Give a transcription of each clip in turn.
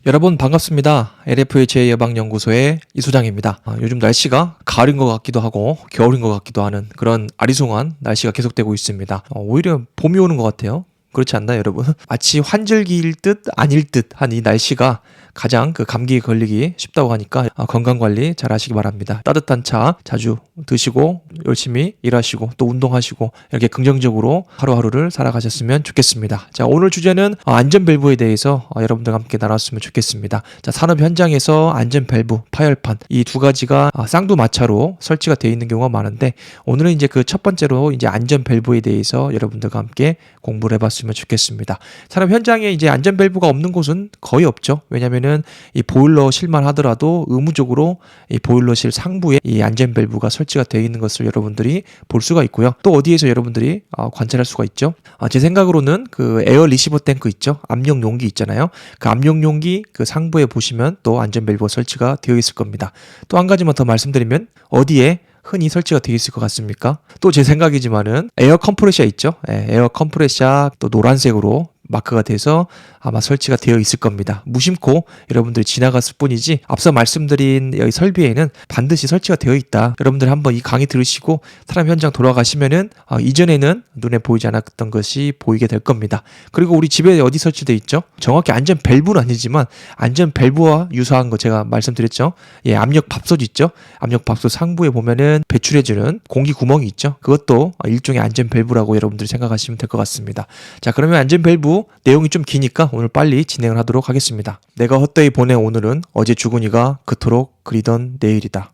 여러분 반갑습니다. LFHA 예방연구소의 이소장입니다. 요즘 날씨가 가을인 것 같기도 하고 겨울인 것 같기도 하는 그런 아리송한 날씨가 계속되고 있습니다. 오히려 봄이 오는 것 같아요. 그렇지 않나요, 여러분? 마치 환절기일 듯 아닐 듯 한 이 날씨가 가장 감기에 걸리기 쉽다고 하니까 건강관리 잘 하시기 바랍니다. 따뜻한 차 자주 드시고 열심히 일하시고 또 운동하시고 이렇게 긍정적으로 하루하루를 살아가셨으면 좋겠습니다. 자, 오늘 주제는 안전밸브에 대해서 여러분들과 함께 나눴으면 좋겠습니다. 자, 산업 현장에서 안전밸브, 파열판 이 두 가지가 쌍두마차로 설치가 되어 있는 경우가 많은데 오늘은 이제 그 첫 번째로 이제 안전밸브에 대해서 여러분들과 함께 공부를 해봤으면 좋겠습니다. 산업 현장에 이제 안전밸브가 없는 곳은 거의 없죠. 왜냐하면 이 보일러실만 하더라도 의무적으로 이 보일러실 상부에 이 안전밸브가 설치가 되어 있는 것을 여러분들이 볼 수가 있고요. 또 어디에서 여러분들이 관찰할 수가 있죠. 제 생각으로는 그 에어 리시버 탱크 있죠. 압력 용기 있잖아요. 그 압력 용기 그 상부에 보시면 또 안전밸브가 설치가 되어 있을 겁니다. 또 한 가지만 더 말씀드리면 어디에 흔히 설치가 되어 있을 것 같습니까? 또 제 생각이지만은 에어 컴프레셔 있죠. 에어 컴프레셔 또 노란색으로 마크가 돼서 아마 설치가 되어 있을 겁니다. 무심코 여러분들이 지나갔을 뿐이지 앞서 말씀드린 여기 설비에는 반드시 설치가 되어 있다. 여러분들 한번 이 강의 들으시고 산업 현장 돌아가시면은 이전에는 눈에 보이지 않았던 것이 보이게 될 겁니다. 그리고 우리 집에 어디 설치되어 있죠? 정확히 안전 밸브는 아니지만 안전 밸브와 유사한 거 제가 말씀드렸죠. 압력 밥솥 있죠? 압력 밥솥 상부에 보면은 배출해주는 공기 구멍이 있죠. 그것도 일종의 안전 밸브라고 여러분들이 생각하시면 될 것 같습니다. 자, 그러면 안전 밸브 내용이 좀 기니까 오늘 빨리 진행을 하도록 하겠습니다. 내가 헛되이 보낸 오늘은 어제 죽은이가 그토록 그리던 내일이다.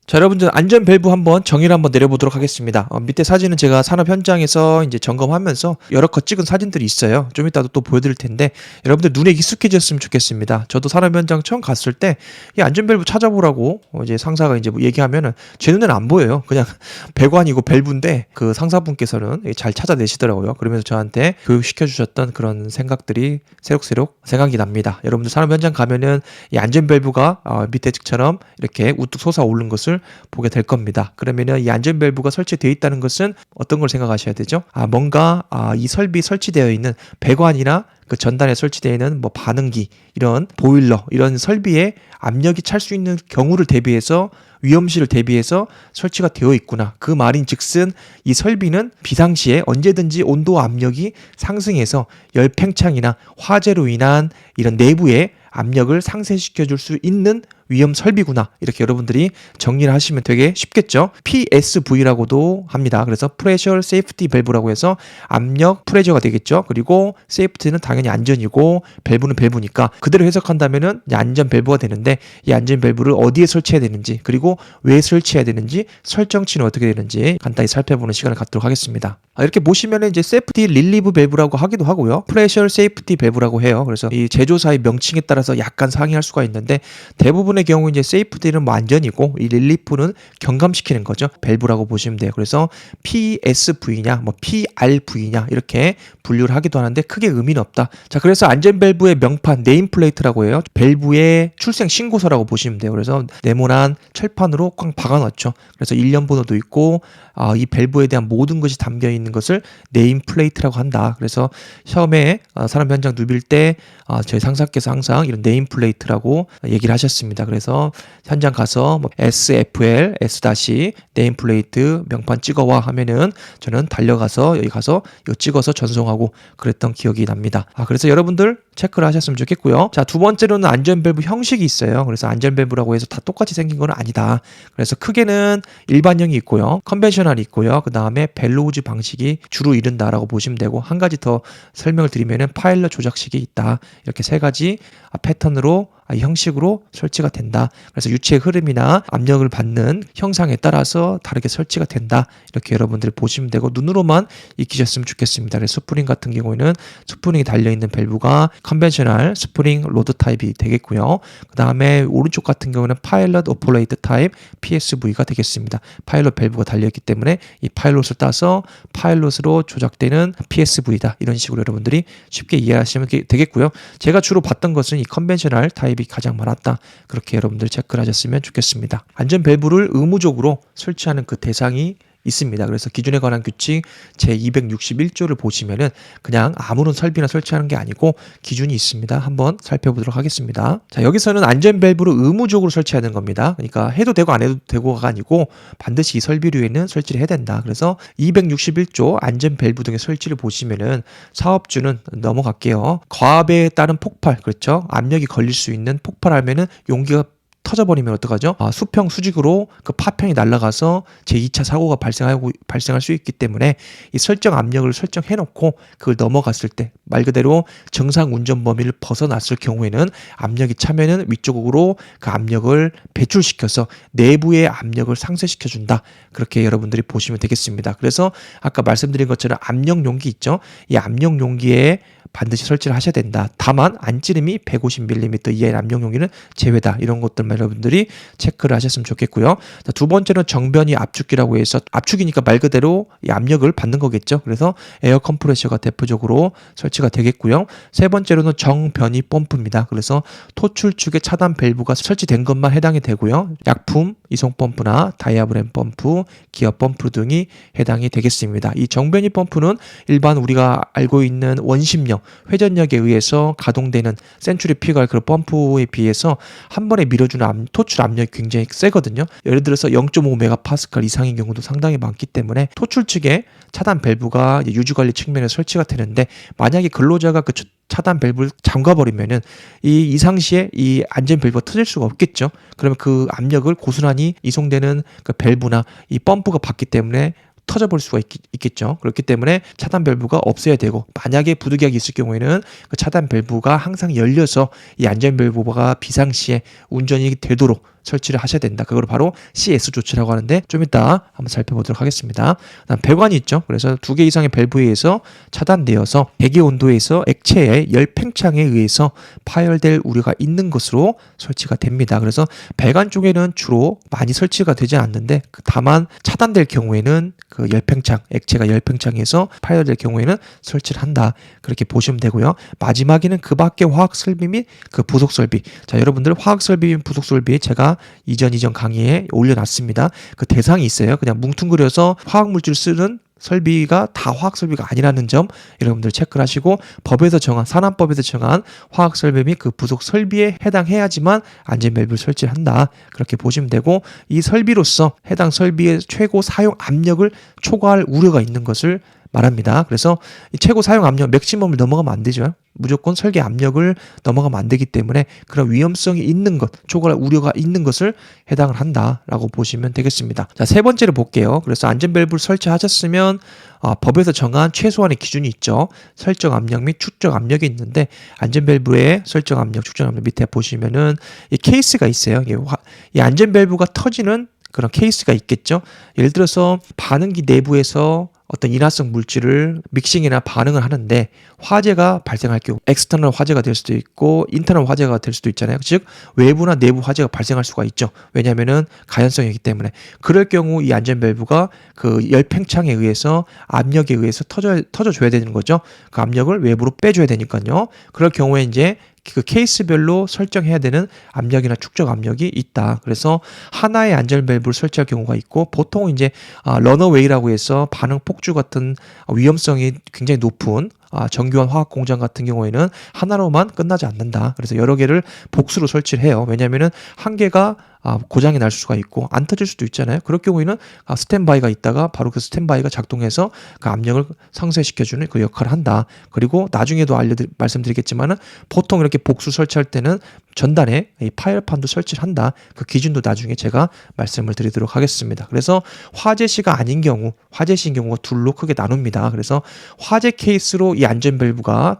자, 여러분들 안전밸브 한번 정의를 한번 내려보도록 하겠습니다. 밑에 사진은 제가 산업 현장에서 이제 점검하면서 여러 컷 찍은 사진들이 있어요. 좀 이따도 또 보여드릴 텐데 여러분들 눈에 익숙해졌으면 좋겠습니다. 저도 산업 현장 처음 갔을 때 이 안전밸브 찾아보라고 이제 상사가 이제 얘기하면은 제 눈에는 안 보여요. 그냥 배관이고 밸브인데 그 상사분께서는 잘 찾아내시더라고요. 그러면서 저한테 교육시켜 주셨던 그런 생각들이 새록새록 생각이 납니다. 여러분들 산업 현장 가면은 이 안전밸브가 밑에 측처럼 이렇게 우뚝 솟아오른 것을 보게 될 겁니다. 그러면은 이 안전밸브가 설치되어 있다는 것은 어떤 걸 생각하셔야 되죠? 뭔가 이 설비 설치되어 있는 배관이나 그 전단에 설치되어 있는 뭐 반응기, 이런 보일러, 이런 설비에 압력이 찰 수 있는 경우를 대비해서 위험시를 대비해서 설치가 되어 있구나. 그 말인즉슨 이 설비는 비상시에 언제든지 온도와 압력이 상승해서 열팽창이나 화재로 인한 이런 내부의 압력을 상쇄시켜 줄 수 있는 위험 설비구나. 이렇게 여러분들이 정리를 하시면 되게 쉽겠죠. PSV라고도 합니다. 그래서 Pressure Safety Valve라고 해서 압력 프레저가 되겠죠. 그리고 Safety는 당연히 안전이고 밸브는 밸브니까 그대로 해석한다면은 안전 밸브가 되는데 이 안전 밸브를 어디에 설치해야 되는지 그리고 왜 설치해야 되는지 설정치는 어떻게 되는지 간단히 살펴보는 시간을 갖도록 하겠습니다. 이렇게 보시면은 이제 Safety Relief Valve라고 하기도 하고요. Pressure Safety Valve라고 해요. 그래서 이 제조사의 명칭에 따라서 약간 상이할 수가 있는데 대부분의 경우 이제 세이프티는 뭐 안전이고 이 릴리프는 경감시키는 거죠. 밸브라고 보시면 돼요. 그래서 PSV냐 뭐 PRV냐 이렇게 분류를 하기도 하는데 크게 의미는 없다. 자, 그래서 안전 밸브의 명판 네임플레이트라고 해요. 밸브의 출생 신고서라고 보시면 돼요. 그래서 네모난 철판으로 꽉 박아놨죠. 그래서 일련 번호도 있고 이 밸브에 대한 모든 것이 담겨 있는 것을 네임플레이트라고 한다. 그래서 처음에 산업 현장 누빌 때 저희 상사께서 항상 이런 네임플레이트라고 얘기를 하셨습니다. 그래서 현장 가서 뭐 SFL, S- 네임플레이트 명판 찍어와 하면은 저는 달려가서 여기 가서 이거 찍어서 전송하고 그랬던 기억이 납니다. 그래서 여러분들 체크를 하셨으면 좋겠고요. 자, 두 번째로는 안전밸브 형식이 있어요. 그래서 안전밸브라고 해서 다 똑같이 생긴 건 아니다. 그래서 크게는 일반형이 있고요. 컨벤셔널이 있고요. 그 다음에 벨로우즈 방식이 주로 이른다라고 보시면 되고 한 가지 더 설명을 드리면은 파일럿 조작식이 있다. 이렇게 세 가지 패턴으로 형식으로 설치가 된다. 그래서 유체의 흐름이나 압력을 받는 형상에 따라서 다르게 설치가 된다. 이렇게 여러분들이 보시면 되고 눈으로만 익히셨으면 좋겠습니다. 그래서 스프링 같은 경우에는 스프링이 달려있는 밸브가 컨벤셔널 스프링 로드 타입이 되겠고요. 그 다음에 오른쪽 같은 경우는 파일럿 오퍼레이트 타입 PSV가 되겠습니다. 파일럿 밸브가 달려있기 때문에 이 파일럿을 따서 파일럿으로 조작되는 PSV다. 이런 식으로 여러분들이 쉽게 이해하시면 되겠고요. 제가 주로 봤던 것은 이 컨벤셔널 타입이 가장 많았다. 그렇게 여러분들 체크를 하셨으면 좋겠습니다. 안전 밸브를 의무적으로 설치하는 그 대상이 있습니다. 그래서 기준에 관한 규칙 제261조를 보시면은 그냥 아무런 설비나 설치하는 게 아니고 기준이 있습니다. 한번 살펴보도록 하겠습니다. 자, 여기서는 안전 밸브를 의무적으로 설치해야 되는 겁니다. 그러니까 해도 되고 안 해도 되고가 아니고 반드시 이 설비류에는 설치를 해야 된다. 그래서 261조 안전 밸브 등의 설치를 보시면은 사업주는 넘어갈게요. 과압에 따른 폭발, 그렇죠? 압력이 걸릴 수 있는 폭발하면은 용기가 터져버리면 어떡하죠? 수평 수직으로 그 파편이 날아가서 제2차 사고가 발생할 수 있기 때문에 이 설정 압력을 설정해 놓고 그걸 넘어갔을 때 말 그대로 정상 운전 범위를 벗어났을 경우에는 압력이 차면은 위쪽으로 그 압력을 배출시켜서 내부의 압력을 상쇄시켜 준다. 그렇게 여러분들이 보시면 되겠습니다. 그래서 아까 말씀드린 것처럼 압력 용기 있죠? 이 압력 용기에 반드시 설치를 하셔야 된다. 다만 안찌름이 150mm 이하의 압력 용기는 제외다. 이런 것들만 여러분들이 체크를 하셨으면 좋겠고요. 자, 두 번째는 정변이 압축기라고 해서 압축이니까 말 그대로 이 압력을 받는 거겠죠. 그래서 에어 컴프레셔가 대표적으로 설치가 되겠고요. 세 번째로는 정변이 펌프입니다. 그래서 토출축의 차단 밸브가 설치된 것만 해당이 되고요. 약품, 이송 펌프나 다이아브램 펌프, 기어 펌프 등이 해당이 되겠습니다. 이 정변이 펌프는 일반 우리가 알고 있는 원심력 회전력에 의해서 가동되는 센츄리피갈 그런 펌프에 비해서 한 번에 밀어주는 토출 압력이 굉장히 세거든요. 예를 들어서 0.5메가파스칼 이상인 경우도 상당히 많기 때문에 토출 측에 차단 밸브가 유지관리 측면에 설치가 되는데 만약에 근로자가 그 차단 밸브를 잠가버리면은 이 이상시에 이 안전 밸브가 터질 수가 없겠죠. 그러면 그 압력을 고스란히 이송되는 그 밸브나 이 펌프가 받기 때문에 터져버릴 수가 있겠죠. 그렇기 때문에 차단 밸브가 없어야 되고 만약에 부득이하게 있을 경우에는 그 차단 밸브가 항상 열려서 이 안전 밸브가 비상시에 운전이 되도록 설치를 하셔야 된다. 그걸 바로 CS 조치라고 하는데 좀 이따 한번 살펴보도록 하겠습니다. 그다음 배관이 있죠. 그래서 2개 이상의 밸브에 의해서 차단되어서 대기 온도에서 액체의 열 팽창에 의해서 파열될 우려가 있는 것으로 설치가 됩니다. 그래서 배관 쪽에는 주로 많이 설치가 되지 않는데 다만 차단될 경우에는 그 열팽창, 액체가 열팽창해서 파열될 경우에는 설치를 한다. 그렇게 보시면 되고요. 마지막에는 그 밖의 화학 설비 및 그 부속 설비. 자, 여러분들 화학 설비 및 부속 설비 제가 이전 강의에 올려놨습니다. 그 대상이 있어요. 그냥 뭉뚱그려서 화학물질을 쓰는 설비가 다 화학 설비가 아니라는 점 여러분들 체크를 하시고 법에서 정한 산안법에서 정한 화학 설비 및 그 부속 설비에 해당해야지만 안전 밸브를 설치를 한다. 그렇게 보시면 되고 이 설비로서 해당 설비의 최고 사용 압력을 초과할 우려가 있는 것을 말합니다. 그래서 이 최고 사용 압력 맥시멈을 넘어가면 안 되죠. 무조건 설계 압력을 넘어가면 안 되기 때문에 그런 위험성이 있는 것, 초과할 우려가 있는 것을 해당을 한다라고 보시면 되겠습니다. 자, 세 번째로 볼게요. 그래서 안전 밸브를 설치하셨으면 법에서 정한 최소한의 기준이 있죠. 설정 압력 및 축적 압력이 있는데 안전 밸브의 설정 압력, 축적 압력 밑에 보시면은 이 케이스가 있어요. 이 안전 밸브가 터지는 그런 케이스가 있겠죠. 예를 들어서 반응기 내부에서 어떤 인화성 물질을 믹싱이나 반응을 하는데 화재가 발생할 경우 엑스터널 화재가 될 수도 있고 인터널 화재가 될 수도 있잖아요. 즉 외부나 내부 화재가 발생할 수가 있죠. 왜냐하면은 가연성이기 때문에. 그럴 경우 이 안전 밸브가 그 열팽창에 의해서 압력에 의해서 터져줘야 되는 거죠. 그 압력을 외부로 빼줘야 되니까요. 그럴 경우에 이제 그 케이스별로 설정해야 되는 압력이나 축적 압력이 있다. 그래서 하나의 안전 밸브를 설치할 경우가 있고 보통 이제 러너웨이라고 해서 반응 폭주 같은 위험성이 굉장히 높은 정교한 화학 공장 같은 경우에는 하나로만 끝나지 않는다. 그래서 여러 개를 복수로 설치를 해요. 왜냐하면은 한 개가 고장이 날 수가 있고 안 터질 수도 있잖아요. 그럴 경우에는 스탠바이가 있다가 바로 그 스탠바이가 작동해서 그 압력을 상쇄시켜주는 그 역할을 한다. 그리고 나중에도 말씀드리겠지만은 보통 이렇게 복수 설치할 때는 전단에 이 파열판도 설치를 한다. 그 기준도 나중에 제가 말씀을 드리도록 하겠습니다. 그래서 화재 시가 아닌 경우, 화재 시인 경우가 둘로 크게 나눕니다. 그래서 화재 케이스로 이 안전 밸브가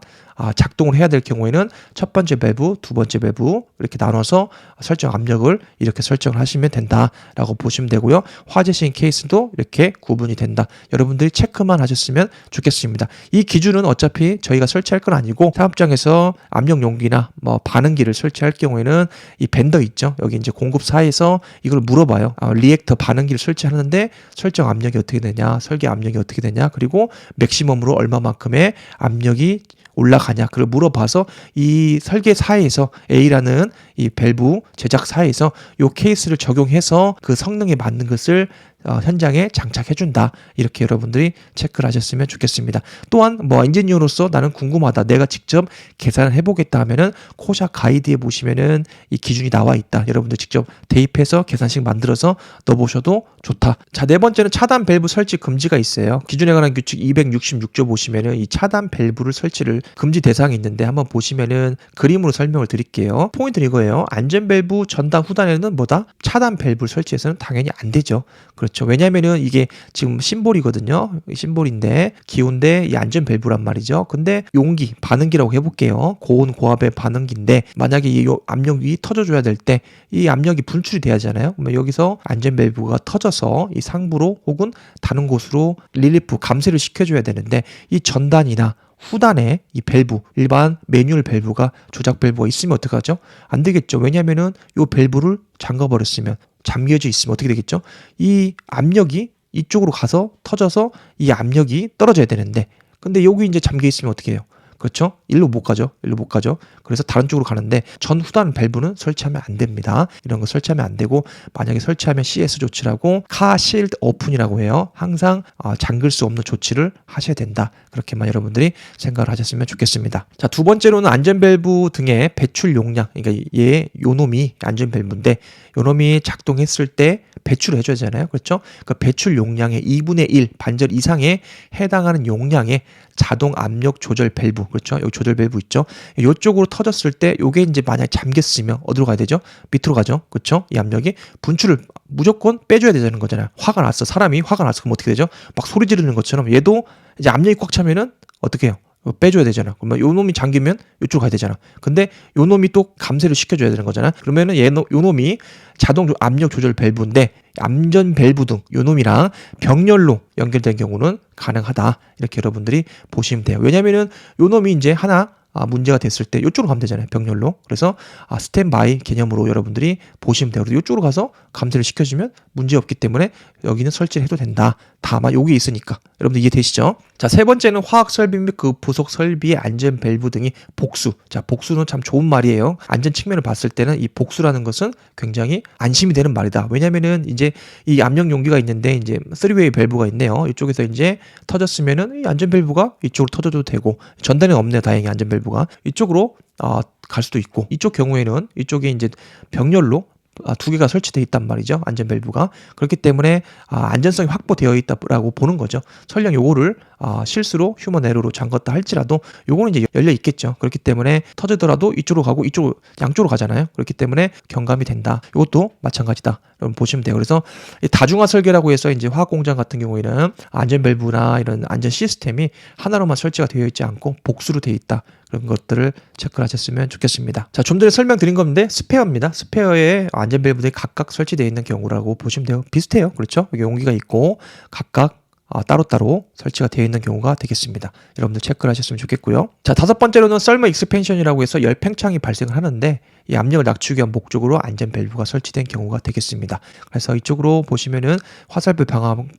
작동을 해야 될 경우에는 첫 번째 밸브, 두 번째 밸브 이렇게 나눠서 설정 압력을 이렇게 설정을 하시면 된다라고 보시면 되고요. 화재 시인 케이스도 이렇게 구분이 된다. 여러분들이 체크만 하셨으면 좋겠습니다. 이 기준은 어차피 저희가 설치할 건 아니고 사업장에서 압력 용기나 뭐 반응기를 설치할 경우에는 이 벤더 있죠. 여기 이제 공급사에서 이걸 물어봐요. 리액터 반응기를 설치하는데 설정 압력이 어떻게 되냐, 설계 압력이 어떻게 되냐, 그리고 맥시멈으로 얼마만큼의 압력이 올라가냐 그걸 물어봐서 이 설계사에서 A라는 이 밸브 제작사에서 이 케이스를 적용해서 그 성능에 맞는 것을 현장에 장착해준다. 이렇게 여러분들이 체크를 하셨으면 좋겠습니다. 또한 뭐 엔지니어로서 나는 궁금하다. 내가 직접 계산을 해보겠다 하면은 코샤 가이드에 보시면은 이 기준이 나와 있다. 여러분들 직접 대입해서 계산식 만들어서 넣어보셔도 좋다. 자, 네 번째는 차단 밸브 설치 금지가 있어요. 기준에 관한 규칙 266조 보시면은 이 차단 밸브를 설치를 금지 대상이 있는데 한번 보시면은 그림으로 설명을 드릴게요. 포인트는 이거예요. 안전 밸브 전단 후단에는 뭐다? 차단 밸브를 설치해서는 당연히 안 되죠. 그렇죠. 왜냐면은 이게 지금 심볼이거든요. 심볼인데 기호인데 이 안전 밸브란 말이죠. 근데 용기, 반응기라고 해볼게요. 고온 고압의 반응기인데 만약에 이 압력이 터져줘야 될 때 이 압력이 분출이 돼야 하잖아요. 그러면 여기서 안전 밸브가 터져서 이 상부로 혹은 다른 곳으로 릴리프 감쇄를 시켜줘야 되는데 이 전단이나 후단에 이 밸브, 일반 매뉴얼 밸브가 조작 밸브가 있으면 어떡하죠? 안 되겠죠. 왜냐면은 이 밸브를 잠가버렸으면 잠겨져 있으면 어떻게 되겠죠? 이 압력이 이쪽으로 가서 터져서 이 압력이 떨어져야 되는데 근데 여기 이제 잠겨 있으면 어떻게 해요? 그렇죠? 일로 못 가죠. 일로 못 가죠. 그래서 다른 쪽으로 가는데 전 후단 밸브는 설치하면 안 됩니다. 이런 거 설치하면 안 되고 만약에 설치하면 CS 조치라고 카 실드 오픈이라고 해요. 항상 잠글 수 없는 조치를 하셔야 된다. 그렇게만 여러분들이 생각을 하셨으면 좋겠습니다. 자, 두 번째로는 안전 밸브 등의 배출 용량. 그러니까 요놈이 안전 밸브인데 요놈이 작동했을 때 배출을 해줘야 되잖아요. 그렇죠? 그 배출 용량의 2분의 1 반절 이상에 해당하는 용량의 자동 압력 조절 밸브. 그렇죠? 여기 조절 밸브 있죠? 이쪽으로 터졌을 때 요게 이제 만약에 잠겼으면 어디로 가야 되죠? 밑으로 가죠. 그렇죠? 이 압력이 분출을 무조건 빼줘야 되는 거잖아요. 화가 났어. 사람이 화가 났어. 그럼 어떻게 되죠? 막 소리 지르는 것처럼 얘도 이제 압력이 꽉 차면은 어떻게 해요? 빼줘야 되잖아. 그러면 요 놈이 잠기면 이쪽으로 가야 되잖아. 근데 요 놈이 또 감쇄를 시켜줘야 되는 거잖아. 그러면은 요 놈이 자동 압력 조절 밸브인데 안전 밸브 등 요 놈이랑 병렬로 연결된 경우는 가능하다. 이렇게 여러분들이 보시면 돼요. 왜냐면은 요 놈이 이제 하나 문제가 됐을 때 이쪽으로 가면 되잖아요. 병렬로. 그래서 스탠바이 개념으로 여러분들이 보시면 돼요. 그래서 이쪽으로 가서 감쇄를 시켜주면 문제없기 때문에 여기는 설치를 해도 된다. 다만 여기 있으니까. 여러분들 이해되시죠? 자, 세 번째는 화학 설비 및 그 부속 설비의 안전 밸브 등이 복수. 자, 복수는 참 좋은 말이에요. 안전 측면을 봤을 때는 이 복수라는 것은 굉장히 안심이 되는 말이다. 왜냐면은 이제 이 압력 용기가 있는데 이제 3웨이 밸브가 있네요. 이쪽에서 이제 터졌으면은 이 안전 밸브가 이쪽으로 터져도 되고 전단에 없네요. 다행히 안전 밸브가 이쪽으로 갈 수도 있고 이쪽 경우에는 이쪽에 이제 병렬로 두 개가 설치되어 있단 말이죠. 안전 밸브가. 그렇기 때문에 안전성이 확보되어 있다라고 보는 거죠. 설령 요거를 실수로 휴먼 에러로 잠갔다 할지라도 요거는 이제 열려 있겠죠. 그렇기 때문에 터지더라도 이쪽으로 가고 이쪽으로 양쪽으로 가잖아요. 그렇기 때문에 경감이 된다. 이것도 마찬가지다. 여러분 보시면 돼요. 그래서 다중화 설계라고 해서 이제 화학 공장 같은 경우에는 안전 밸브나 이런 안전 시스템이 하나로만 설치가 되어 있지 않고 복수로 되어 있다. 그런 것들을 체크를 하셨으면 좋겠습니다. 자, 좀 전에 설명드린 건데 스페어입니다. 스페어에 안전 밸브들이 각각 설치되어 있는 경우라고 보시면 돼요. 비슷해요. 그렇죠? 여기 용기가 있고 각각 따로따로 설치가 되어 있는 경우가 되겠습니다. 여러분들 체크를 하셨으면 좋겠고요. 자, 다섯 번째로는 썰머 익스펜션이라고 해서 열 팽창이 발생을 하는데 이 압력을 낮추기 위한 목적으로 안전 밸브가 설치된 경우가 되겠습니다. 그래서 이쪽으로 보시면은 화살표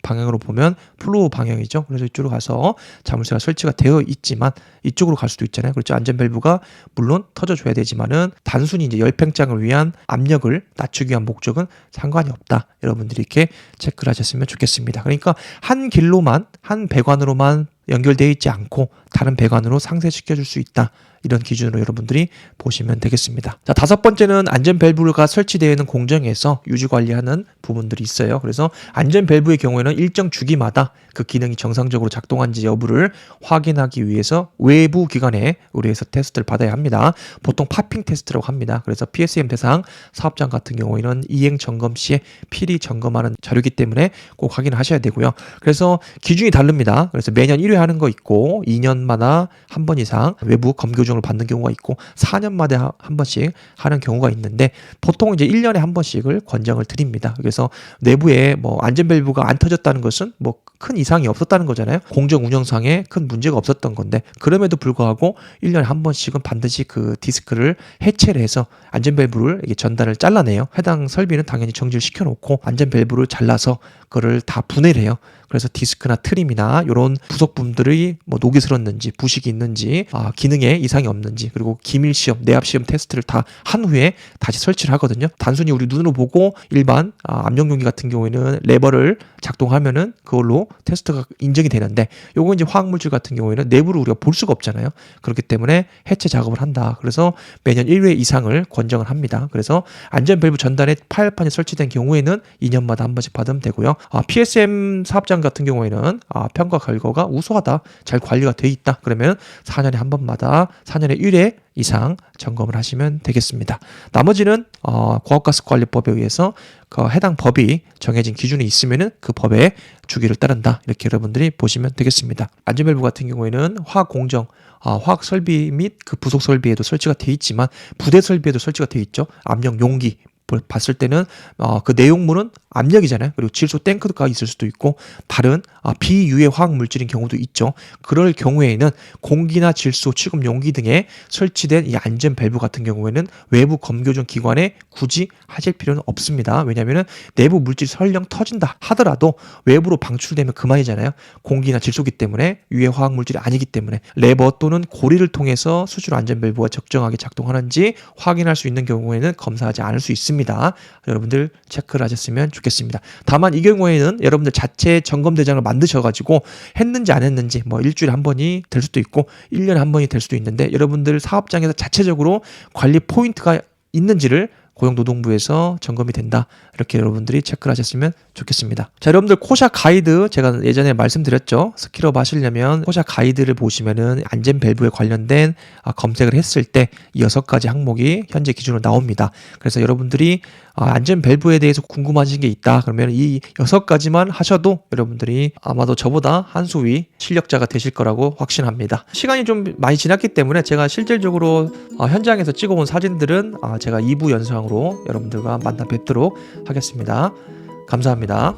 방향으로 보면 플로우 방향이죠. 그래서 이쪽으로 가서 자물쇠가 설치가 되어 있지만 이쪽으로 갈 수도 있잖아요. 그렇죠. 안전 밸브가 물론 터져줘야 되지만은 단순히 이제 열 팽창을 위한 압력을 낮추기 위한 목적은 상관이 없다. 여러분들이 이렇게 체크를 하셨으면 좋겠습니다. 그러니까 한 길로만 한 배관으로만 연결되어 있지 않고 다른 배관으로 상쇄시켜 줄 수 있다. 이런 기준으로 여러분들이 보시면 되겠습니다. 자, 다섯 번째는 안전 밸브가 설치되어 있는 공정에서 유지 관리하는 부분들이 있어요. 그래서 안전 밸브의 경우에는 일정 주기마다 그 기능이 정상적으로 작동한지 여부를 확인하기 위해서 외부 기관에 의뢰해서 테스트를 받아야 합니다. 보통 파핑 테스트라고 합니다. 그래서 PSM 대상 사업장 같은 경우에는 이행 점검 시에 필히 점검하는 자료이기 때문에 꼭 확인을 하셔야 되고요. 그래서 기준이 다릅니다. 그래서 매년 1회 하는 거 있고 2년마다 한 번 이상 외부 검교정을 받는 경우가 있고 4년마다 한 번씩 하는 경우가 있는데 보통 이제 1년에 한 번씩을 권장을 드립니다. 그래서 내부에 뭐 안전 밸브가 안 터졌다는 것은 뭐 큰 이상이 없었다는 거잖아요. 공정 운영상에 큰 문제가 없었던 건데 그럼에도 불구하고 1년에 한 번씩은 반드시 그 디스크를 해체를 해서 안전 밸브를 이게 전단을 잘라내요. 해당 설비는 당연히 정지를 시켜놓고 안전 밸브를 잘라서 그거를 다 분해를 해요. 그래서 디스크나 트림이나 이런 부속 부분 부품들이 뭐 녹이 슬었는지 부식이 있는지 기능에 이상이 없는지 그리고 기밀 시험, 내압 시험 테스트를 다 한 후에 다시 설치를 하거든요. 단순히 우리 눈으로 보고 일반 압력 용기 같은 경우에는 레버를 작동하면은 그걸로 테스트가 인정이 되는데 요거 이제 화학물질 같은 경우에는 내부를 우리가 볼 수가 없잖아요. 그렇기 때문에 해체 작업을 한다. 그래서 매년 1회 이상을 권장을 합니다. 그래서 안전 밸브 전단에 파열판이 설치된 경우에는 2년마다 한 번씩 받으면 되고요. PSM 사업장 같은 경우에는 평가 결과가 우수하다, 잘 관리가 돼 있다. 그러면 4년에 한 번마다 4년에 1회 이상 점검을 하시면 되겠습니다. 나머지는 고압가스관리법에 의해서 그 해당 법이 정해진 기준이 있으면은 그 법의 주기를 따른다. 이렇게 여러분들이 보시면 되겠습니다. 안전밸브 같은 경우에는 화학 공정, 화학 설비 및 그 부속 설비에도 설치가 되어 있지만 부대 설비에도 설치가 되어 있죠. 압력 용기 봤을 때는 그 내용물은 압력이잖아요. 그리고 질소 탱크가 있을 수도 있고 다른 비유해 화학 물질인 경우도 있죠. 그럴 경우에는 공기나 질소 취급 용기 등에 설치된 이 안전 밸브 같은 경우에는 외부 검교전 기관에 굳이 하실 필요는 없습니다. 왜냐하면 내부 물질 설령 터진다 하더라도 외부로 방출되면 그만이잖아요. 공기나 질소기 때문에 유해 화학 물질이 아니기 때문에 레버 또는 고리를 통해서 수출 안전 밸브가 적정하게 작동하는지 확인할 수 있는 경우에는 검사하지 않을 수 있습니다. 여러분들 체크를 하셨으면 좋겠습니다. 다만 이 경우에는 여러분들 자체 점검 대장을 만드셔가지고 했는지 안 했는지 뭐 일주일에 한 번이 될 수도 있고 1년에 한 번이 될 수도 있는데 여러분들 사업장에서 자체적으로 관리 포인트가 있는지를 고용노동부에서 점검이 된다. 이렇게 여러분들이 체크를 하셨으면 좋겠습니다. 자, 여러분들 코샤 가이드 제가 예전에 말씀드렸죠. 스킬업 하시려면 코샤 가이드를 보시면은 안전 밸브에 관련된 검색을 했을 때 이 6가지 항목이 현재 기준으로 나옵니다. 그래서 여러분들이 안전 밸브에 대해서 궁금하신 게 있다. 그러면 이 6가지만 하셔도 여러분들이 아마도 저보다 한 수 위 실력자가 되실 거라고 확신합니다. 시간이 좀 많이 지났기 때문에 제가 실질적으로 현장에서 찍어온 사진들은 제가 2부 영상으로 여러분들과 만나 뵙도록 하겠습니다. 감사합니다.